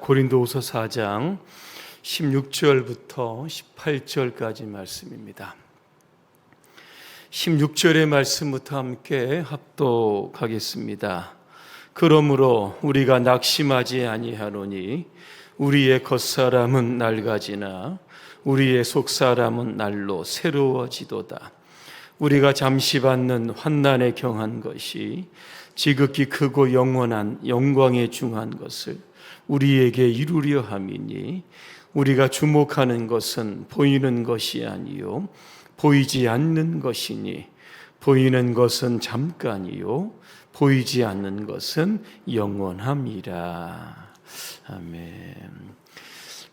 고린도후서 4장 16절부터 18절까지 말씀입니다. 16절의 말씀부터 함께 합독하겠습니다. 그러므로 우리가 낙심하지 아니하노니 우리의 겉사람은 낡아지나 우리의 속사람은 날로 새로워지도다. 우리가 잠시 받는 환난에 경한 것이 지극히 크고 영원한 영광에 중한 것을 우리에게 이루려 함이니 우리가 주목하는 것은 보이는 것이 아니요 보이지 않는 것이니 보이는 것은 잠깐이요 보이지 않는 것은 영원함이라. 아멘.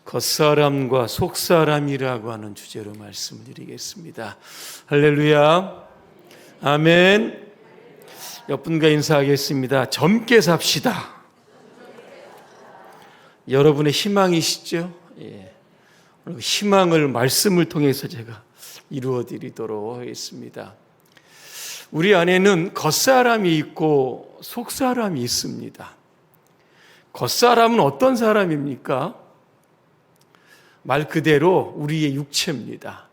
겉사람과 속사람이라고 하는 주제로 말씀드리겠습니다. 할렐루야. 아멘. 옆분과 인사하겠습니다. 젊게 삽시다. 여러분의 희망이시죠? 예. 희망을 말씀을 통해서 제가 이루어드리도록 하겠습니다. 우리 안에는 겉사람이 있고 속사람이 있습니다. 겉사람은 어떤 사람입니까? 말 그대로 우리의 육체입니다.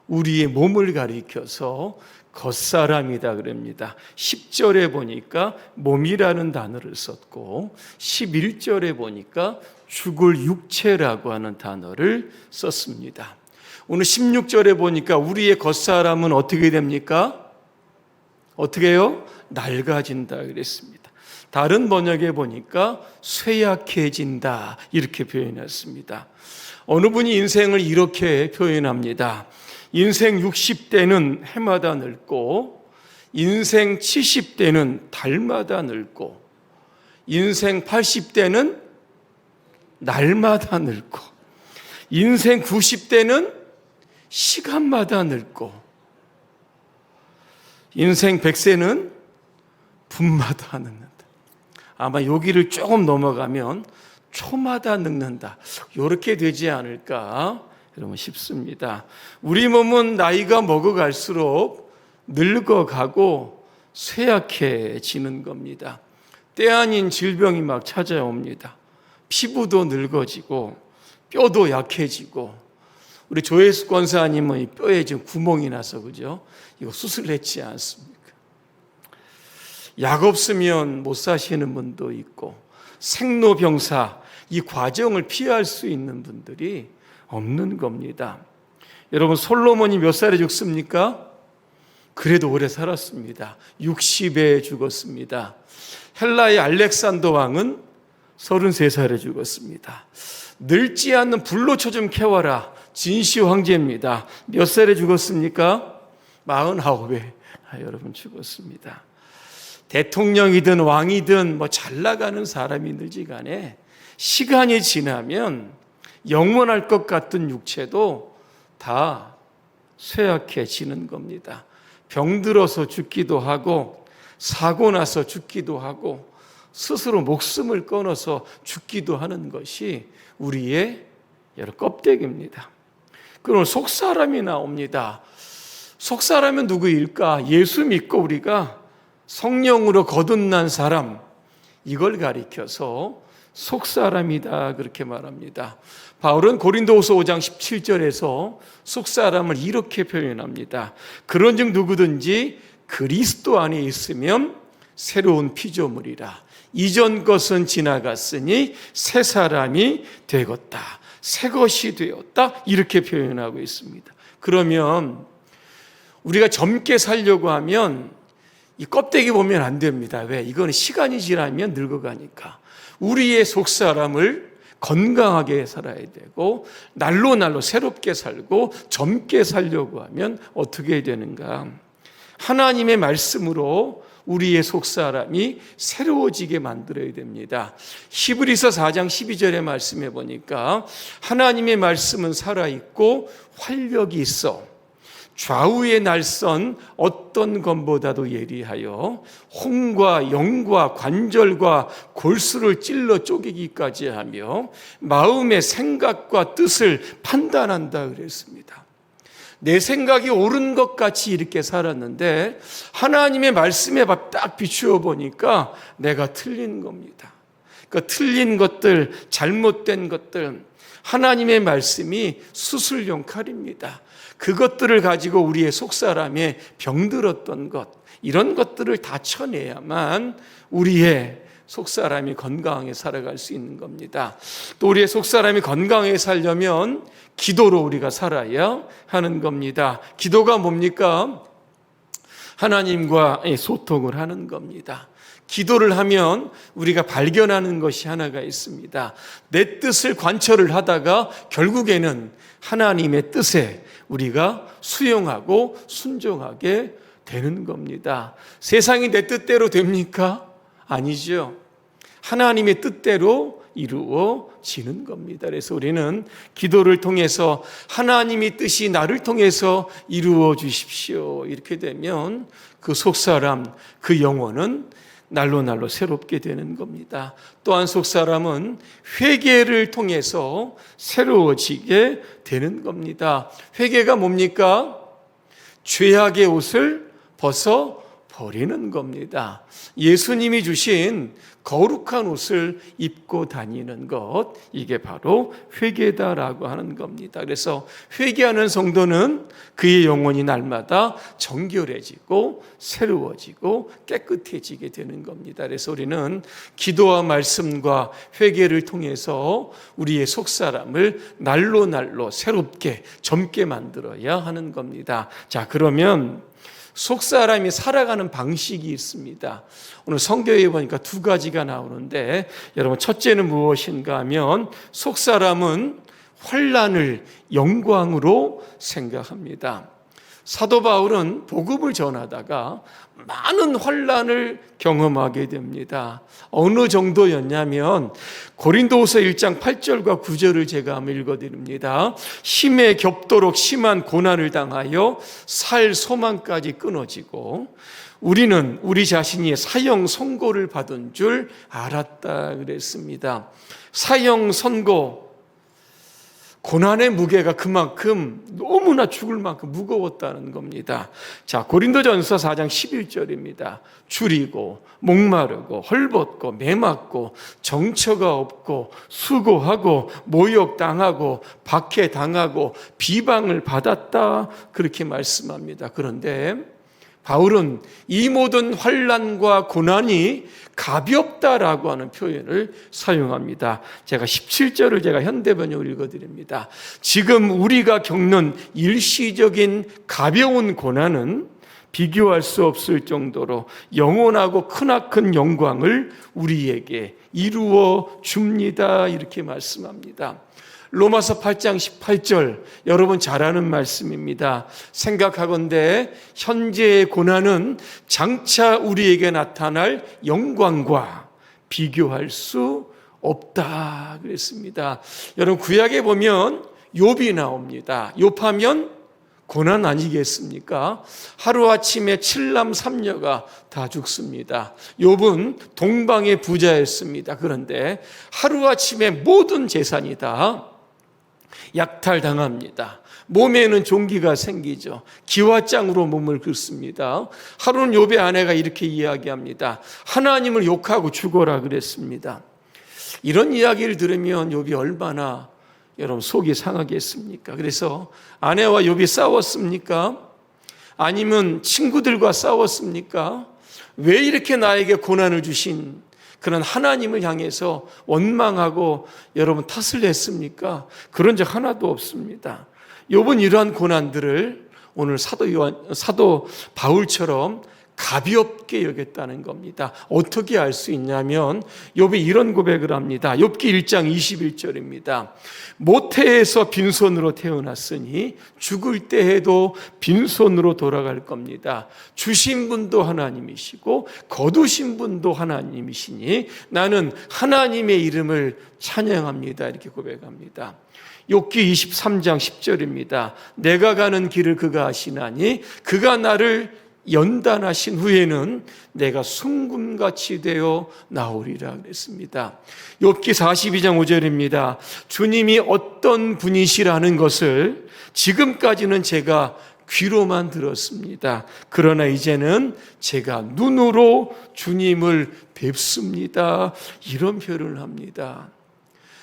우리의 몸을 가리켜서 겉사람이다 그럽니다. 10절에 보니까 몸이라는 단어를 썼고 11절에 보니까 죽을 육체라고 하는 단어를 썼습니다. 오늘 16절에 보니까 우리의 겉사람은 어떻게 됩니까? 어떻게 해요? 낡아진다 그랬습니다. 다른 번역에 보니까 쇠약해진다 이렇게 표현했습니다. 어느 분이 인생을 이렇게 표현합니다. 인생 60대는 해마다 늙고 인생 70대는 달마다 늙고 인생 80대는 날마다 늙고 인생 90대는 시간마다 늙고 인생 100세는 분마다 늙는다. 아마 여기를 조금 넘어가면 초마다 늙는다. 이렇게 되지 않을까 여러분 싶습니다. 우리 몸은 나이가 먹어갈수록 늙어가고 쇠약해지는 겁니다. 때 아닌 질병이 막 찾아옵니다. 피부도 늙어지고 뼈도 약해지고 우리 조혜수 권사님은 뼈에 지금 구멍이 나서 그죠? 이거 수술했지 않습니까? 약 없으면 못 사시는 분도 있고 생로병사 이 과정을 피할 수 있는 분들이 없는 겁니다. 여러분 솔로몬이 몇 살에 죽습니까? 그래도 오래 살았습니다. 60에 죽었습니다. 헬라의 알렉산더 왕은 33살에 죽었습니다. 늙지 않는 불로초 좀 캐와라 진시 황제입니다. 몇 살에 죽었습니까? 49에 여러분 죽었습니다. 대통령이든 왕이든 잘 나가는 사람이든지 간에 시간이 지나면 영원할 것 같은 육체도 다 쇠약해지는 겁니다. 병들어서 죽기도 하고 사고 나서 죽기도 하고 스스로 목숨을 끊어서 죽기도 하는 것이 우리의 여러 껍데기입니다. 그럼 속사람이 나옵니다. 속사람은 누구일까? 예수 믿고 우리가 성령으로 거듭난 사람, 이걸 가리켜서 속사람이다 그렇게 말합니다. 바울은 고린도후서 5장 17절에서 속사람을 이렇게 표현합니다. 그런즉 누구든지 그리스도 안에 있으면 새로운 피조물이라. 이전 것은 지나갔으니 새 사람이 되었다. 새 것이 되었다. 이렇게 표현하고 있습니다. 그러면 우리가 젊게 살려고 하면 이 껍데기 보면 안 됩니다. 왜? 이건 시간이 지나면 늙어가니까. 우리의 속사람을 건강하게 살아야 되고 날로 새롭게 살고 젊게 살려고 하면 어떻게 되는가? 하나님의 말씀으로 우리의 속사람이 새로워지게 만들어야 됩니다. 히브리서 4장 12절의 말씀에 보니까 하나님의 말씀은 살아있고 활력이 있어 좌우의 날선 어떤 검보다도 예리하여 혼과 영과 관절과 골수를 찔러 쪼개기까지 하며 마음의 생각과 뜻을 판단한다 그랬습니다. 내 생각이 옳은 것 같이 이렇게 살았는데 하나님의 말씀에 딱 비추어 보니까 내가 틀린 겁니다. 그 틀린 것들, 잘못된 것들, 하나님의 말씀이 수술용 칼입니다. 그것들을 가지고 우리의 속사람에 병들었던 것, 이런 것들을 다 쳐내야만 우리의 속사람이 건강하게 살아갈 수 있는 겁니다. 또 우리의 속사람이 건강하게 살려면 기도로 우리가 살아야 하는 겁니다. 기도가 뭡니까? 하나님과 소통을 하는 겁니다. 기도를 하면 우리가 발견하는 것이 하나가 있습니다. 내 뜻을 관철을 하다가 결국에는 하나님의 뜻에 우리가 수용하고 순종하게 되는 겁니다. 세상이 내 뜻대로 됩니까? 아니죠. 하나님의 뜻대로 이루어지는 겁니다. 그래서 우리는 기도를 통해서 하나님의 뜻이 나를 통해서 이루어 주십시오. 이렇게 되면 그 속사람, 그 영혼은 날로 새롭게 되는 겁니다. 또한 속사람은 회개를 통해서 새로워지게 되는 겁니다. 회개가 뭡니까? 죄악의 옷을 벗어 버리는 겁니다. 예수님이 주신 거룩한 옷을 입고 다니는 것, 이게 바로 회개다라고 하는 겁니다. 그래서 회개하는 성도는 그의 영혼이 날마다 정결해지고 새로워지고 깨끗해지게 되는 겁니다. 그래서 우리는 기도와 말씀과 회개를 통해서 우리의 속사람을 날로 새롭게 젊게 만들어야 하는 겁니다. 자, 그러면 속사람이 살아가는 방식이 있습니다. 오늘 성경에 보니까 두 가지가 나오는데, 여러분 첫째는 무엇인가 하면 속사람은 환난을 영광으로 생각합니다. 사도 바울은 복음을 전하다가 많은 환난을 경험하게 됩니다. 어느 정도였냐면 고린도후서 1장 8절과 9절을 제가 한번 읽어드립니다. 힘에 겹도록 심한 고난을 당하여 살 소망까지 끊어지고 우리는 우리 자신이 사형 선고를 받은 줄 알았다 그랬습니다. 사형 선고, 고난의 무게가 그만큼 너무나 죽을 만큼 무거웠다는 겁니다. 자, 고린도전서 4장 11절입니다. 줄이고 목마르고 헐벗고 매맞고 정처가 없고 수고하고 모욕당하고 박해당하고 비방을 받았다, 그렇게 말씀합니다. 그런데 바울은 이 모든 환난과 고난이 가볍다라고 하는 표현을 사용합니다. 제가 17절을 제가 현대번역을 읽어드립니다. 지금 우리가 겪는 일시적인 가벼운 고난은 비교할 수 없을 정도로 영원하고 크나큰 영광을 우리에게 이루어 줍니다. 이렇게 말씀합니다. 로마서 8장 18절, 여러분 잘 아는 말씀입니다. 생각하건대 현재의 고난은 장차 우리에게 나타날 영광과 비교할 수 없다 그랬습니다. 여러분 구약에 보면 욥이 나옵니다. 욥하면 고난 아니겠습니까? 하루아침에 7남 3녀가 다 죽습니다. 욥은 동방의 부자였습니다. 그런데 하루아침에 모든 재산이 다 약탈당합니다. 몸에는 종기가 생기죠. 기와장으로 몸을 긁습니다. 하루는 욥의 아내가 이렇게 이야기합니다. 하나님을 욕하고 죽어라 그랬습니다. 이런 이야기를 들으면 욥이 얼마나 여러분 속이 상하겠습니까? 그래서 아내와 욥이 싸웠습니까? 아니면 친구들과 싸웠습니까? 왜 이렇게 나에게 고난을 주신 그런 하나님을 향해서 원망하고 여러분 탓을 했습니까? 그런 적 하나도 없습니다. 욥은 이러한 고난들을 오늘 사도 바울처럼 가볍게 여겼다는 겁니다. 어떻게 알 수 있냐면 욥이 이런 고백을 합니다. 욥기 1장 21절입니다. 모태에서 빈손으로 태어났으니 죽을 때에도 빈손으로 돌아갈 겁니다. 주신 분도 하나님이시고 거두신 분도 하나님이시니 나는 하나님의 이름을 찬양합니다. 이렇게 고백합니다. 욥기 23장 10절입니다. 내가 가는 길을 그가 아시나니 그가 나를 연단하신 후에는 내가 순금같이 되어 나오리라 그랬습니다. 욥기 42장 5절입니다. 주님이 어떤 분이시라는 것을 지금까지는 제가 귀로만 들었습니다. 그러나 이제는 제가 눈으로 주님을 뵙습니다. 이런 표현을 합니다.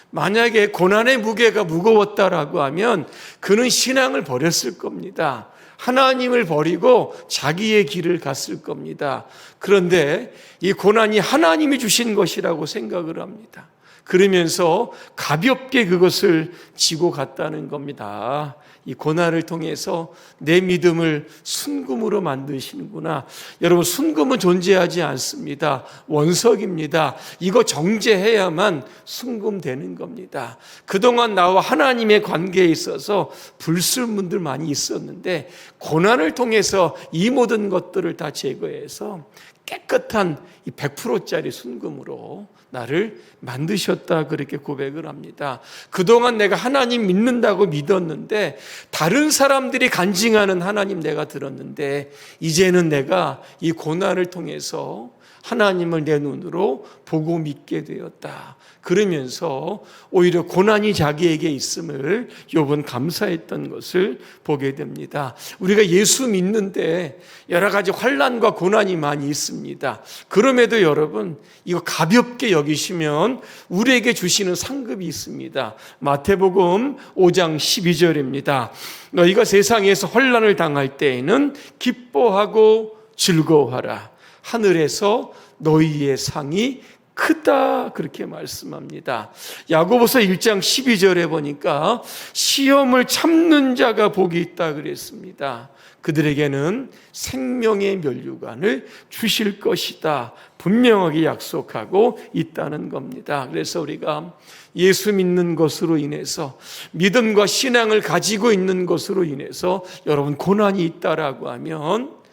만약에 고난의 무게가 무거웠다라고 하면 그는 신앙을 버렸을 겁니다. 하나님을 버리고 자기의 길을 갔을 겁니다. 그런데 이 고난이 하나님이 주신 것이라고 생각을 합니다. 그러면서 가볍게 그것을 지고 갔다는 겁니다. 이 고난을 통해서 내 믿음을 순금으로 만드시는구나. 여러분, 순금은 존재하지 않습니다. 원석입니다. 이거 정제해야만 순금되는 겁니다. 그동안 나와 하나님의 관계에 있어서 불순물들 많이 있었는데 고난을 통해서 이 모든 것들을 다 제거해서 깨끗한 이 100%짜리 순금으로 나를 만드셨다, 그렇게 고백을 합니다. 그동안 내가 하나님 믿는다고 믿었는데, 다른 사람들이 간증하는 하나님 내가 들었는데, 이제는 내가 이 고난을 통해서 하나님을 내 눈으로 보고 믿게 되었다. 그러면서 오히려 고난이 자기에게 있음을 욥은 감사했던 것을 보게 됩니다. 우리가 예수 믿는데 여러 가지 환난과 고난이 많이 있습니다. 그럼에도 여러분, 이거 가볍게 여기시면 우리에게 주시는 상급이 있습니다. 마태복음 5장 12절입니다. 너희가 세상에서 환난을 당할 때에는 기뻐하고 즐거워하라. 하늘에서 너희의 상이 크다, 그렇게 말씀합니다. 야고보서 1장 12절에 보니까 시험을 참는 자가 복이 있다 그랬습니다. 그들에게는 생명의 면류관을 주실 것이다, 분명하게 약속하고 있다는 겁니다. 그래서 우리가 예수 믿는 것으로 인해서, 믿음과 신앙을 가지고 있는 것으로 인해서 여러분 고난이 있다라고 하면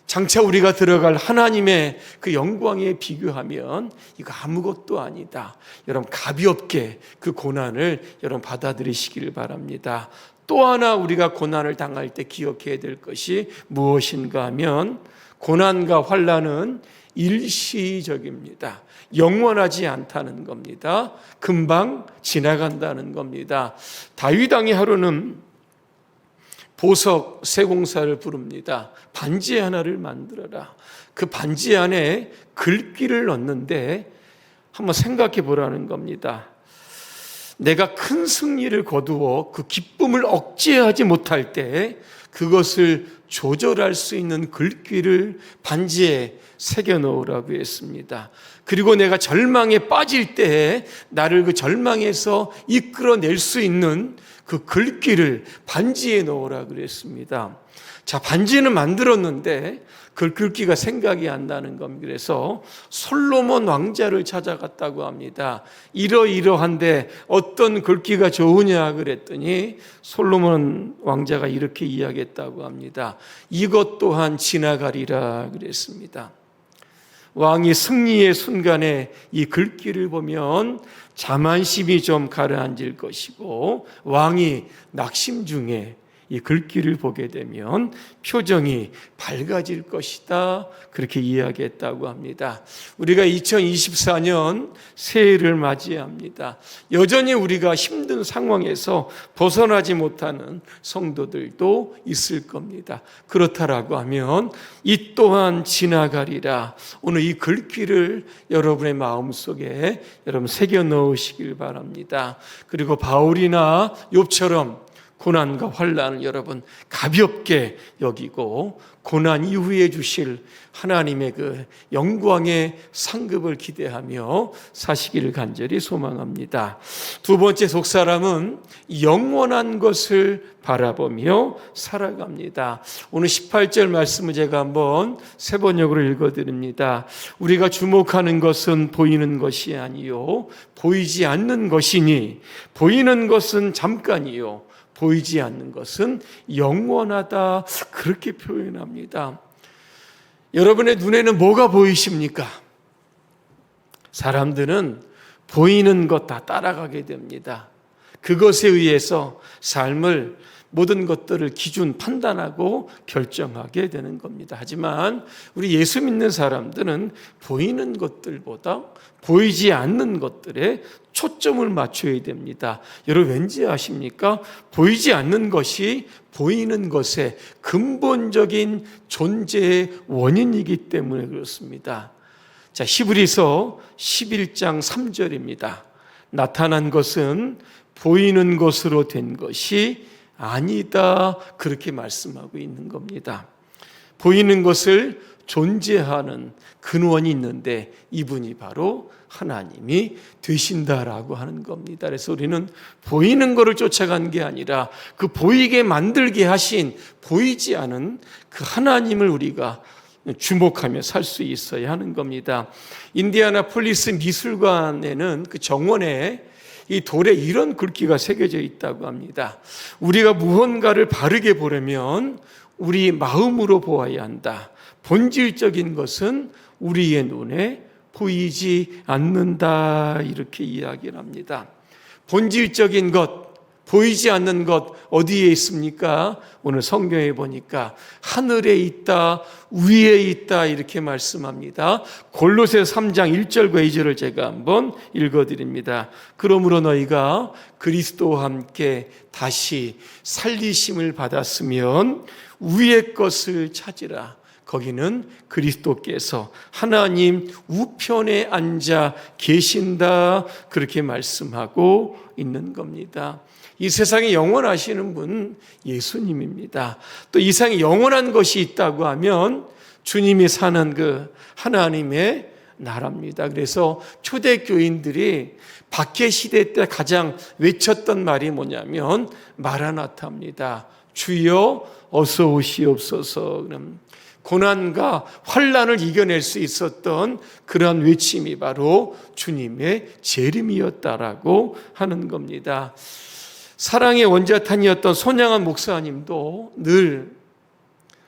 장차 우리가 들어갈 하나님의 그 영광에 비교하면 이거 아무것도 아니다. 여러분, 가볍게 그 고난을 여러분 받아들이시기를 바랍니다. 또 하나 우리가 고난을 당할 때 기억해야 될 것이 무엇인가 하면, 고난과 환난은 일시적입니다. 영원하지 않다는 겁니다. 금방 지나간다는 겁니다. 다윗 왕의 하루는 보석 세공사를 부릅니다. 반지 하나를 만들어라. 그 반지 안에 글귀를 넣는데 한번 생각해 보라는 겁니다. 내가 큰 승리를 거두어 그 기쁨을 억제하지 못할 때 그것을 조절할 수 있는 글귀를 반지에 새겨 넣으라고 했습니다. 그리고 내가 절망에 빠질 때 나를 그 절망에서 이끌어낼 수 있는 그 글귀를 반지에 넣으라 그랬습니다. 자, 반지는 만들었는데 그 글귀가 생각이 안 나는 겁니다. 그래서 솔로몬 왕자를 찾아갔다고 합니다. 이러이러한데 어떤 글귀가 좋으냐 그랬더니 솔로몬 왕자가 이렇게 이야기했다고 합니다. 이것 또한 지나가리라 그랬습니다. 왕이 승리의 순간에 이 글귀를 보면 자만심이 좀 가라앉을 것이고, 왕이 낙심 중에 이 글귀를 보게 되면 표정이 밝아질 것이다, 그렇게 이야기했다고 합니다. 우리가 2024년 새해를 맞이합니다. 여전히 우리가 힘든 상황에서 벗어나지 못하는 성도들도 있을 겁니다. 그렇다라고 하면 이 또한 지나가리라. 오늘 이 글귀를 여러분의 마음속에 여러분 새겨 넣으시길 바랍니다. 그리고 바울이나 욥처럼 고난과 환난을 여러분 가볍게 여기고 고난 이후에 주실 하나님의 그 영광의 상급을 기대하며 사시기를 간절히 소망합니다. 두 번째 속사람은 영원한 것을 바라보며 살아갑니다. 오늘 18절 말씀을 제가 한번 세 번역으로 읽어드립니다. 우리가 주목하는 것은 보이는 것이 아니요 보이지 않는 것이니, 보이는 것은 잠깐이요 보이지 않는 것은 영원하다, 그렇게 표현합니다. 여러분의 눈에는 뭐가 보이십니까? 사람들은 보이는 것 다 따라가게 됩니다. 그것에 의해서 삶을 모든 것들을 기준 판단하고 결정하게 되는 겁니다. 하지만 우리 예수 믿는 사람들은 보이는 것들보다 보이지 않는 것들에 초점을 맞춰야 됩니다. 여러분 왠지 아십니까? 보이지 않는 것이 보이는 것의 근본적인 존재의 원인이기 때문에 그렇습니다. 자, 히브리서 11장 3절입니다. 나타난 것은 보이는 것으로 된 것이 아니다. 그렇게 말씀하고 있는 겁니다. 보이는 것을 존재하는 근원이 있는데 이분이 바로 하나님이 되신다라고 하는 겁니다. 그래서 우리는 보이는 것을 쫓아간 게 아니라 그 보이게 만들게 하신 보이지 않은 그 하나님을 우리가 주목하며 살 수 있어야 하는 겁니다. 인디애나폴리스 미술관에는 그 정원에 이 돌에 이런 글귀가 새겨져 있다고 합니다. 우리가 무언가를 바르게 보려면 우리 마음으로 보아야 한다. 본질적인 것은 우리의 눈에 보이지 않는다. 이렇게 이야기를 합니다. 본질적인 것, 보이지 않는 것 어디에 있습니까? 오늘 성경에 보니까 하늘에 있다, 위에 있다 이렇게 말씀합니다. 골로새서 3장 1절과 2절을 제가 한번 읽어드립니다. 그러므로 너희가 그리스도와 함께 다시 살리심을 받았으면 위의 것을 찾으라. 거기는 그리스도께서 하나님 우편에 앉아 계신다. 그렇게 말씀하고 있는 겁니다. 이 세상에 영원하시는 분은 예수님입니다. 또 이 세상에 영원한 것이 있다고 하면 주님이 사는 그 하나님의 나라입니다. 그래서 초대교인들이 박해 시대 때 가장 외쳤던 말이 뭐냐면 마라나타입니다. 주여 어서 오시옵소서. 고난과 환난을 이겨낼 수 있었던 그러한 외침이 바로 주님의 재림이었다라고 하는 겁니다. 사랑의 원자탄이었던 손양한 목사님도 늘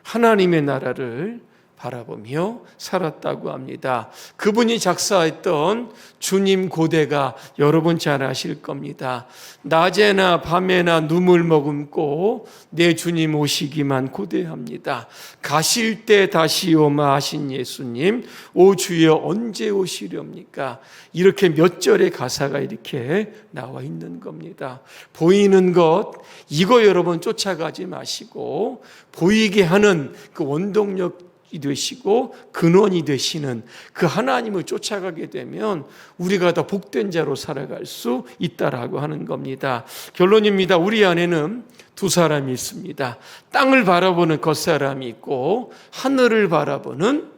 하나님의 나라를 바라보며 살았다고 합니다. 그분이 작사했던 주님 고대가 여러분 잘 아실 겁니다. 낮에나 밤에나 눈물 머금고 내 주님 오시기만 고대합니다. 가실 때 다시 오마 하신 예수님, 오 주여 언제 오시렵니까? 이렇게 몇 절의 가사가 이렇게 나와 있는 겁니다. 보이는 것, 이거 여러분 쫓아가지 마시고 보이게 하는 그 원동력 이 되시고 근원이 되시는 그 하나님을 쫓아가게 되면 우리가 더 복된 자로 살아갈 수 있다라고 하는 겁니다. 결론입니다. 우리 안에는 두 사람이 있습니다. 땅을 바라보는 겉사람이 있고 하늘을 바라보는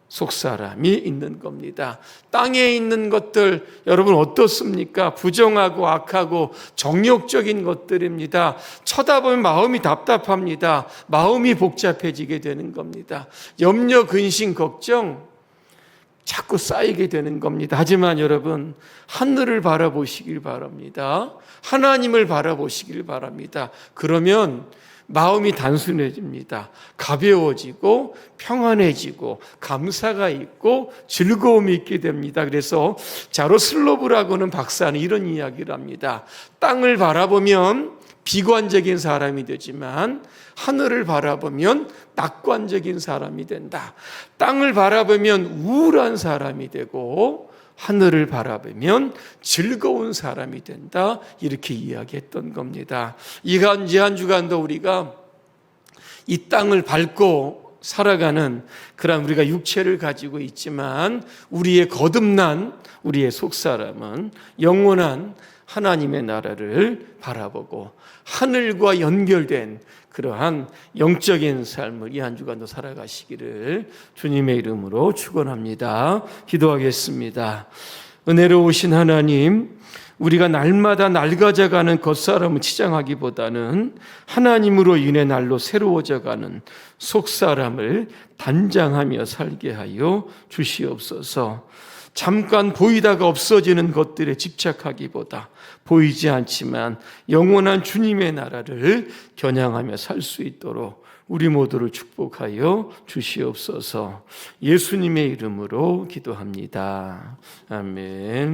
속사람이 있는 겁니다. 땅에 있는 것들 여러분 어떻습니까? 부정하고 악하고 정욕적인 것들입니다. 쳐다보면 마음이 답답합니다. 마음이 복잡해지게 되는 겁니다. 염려, 근심, 걱정 자꾸 쌓이게 되는 겁니다. 하지만 여러분 하늘을 바라보시길 바랍니다. 하나님을 바라보시길 바랍니다. 그러면 마음이 단순해집니다. 가벼워지고 평안해지고 감사가 있고 즐거움이 있게 됩니다. 그래서 자로슬로브라고는 박사는 이런 이야기를 합니다. 땅을 바라보면 비관적인 사람이 되지만 하늘을 바라보면 낙관적인 사람이 된다. 땅을 바라보면 우울한 사람이 되고 하늘을 바라보면 즐거운 사람이 된다. 이렇게 이야기했던 겁니다. 이 한 주간도 우리가 이 땅을 밟고 살아가는 그런 우리가 육체를 가지고 있지만 우리의 거듭난 우리의 속사람은 영원한 하나님의 나라를 바라보고 하늘과 연결된 그러한 영적인 삶을 이 한 주간도 살아가시기를 주님의 이름으로 축원합니다. 기도하겠습니다. 은혜로우신 하나님, 우리가 날마다 낡아져가는 겉사람을 치장하기보다는 하나님으로 인해 날로 새로워져가는 속사람을 단장하며 살게 하여 주시옵소서. 잠깐 보이다가 없어지는 것들에 집착하기보다 보이지 않지만 영원한 주님의 나라를 겨냥하며 살 수 있도록 우리 모두를 축복하여 주시옵소서. 예수님의 이름으로 기도합니다. 아멘.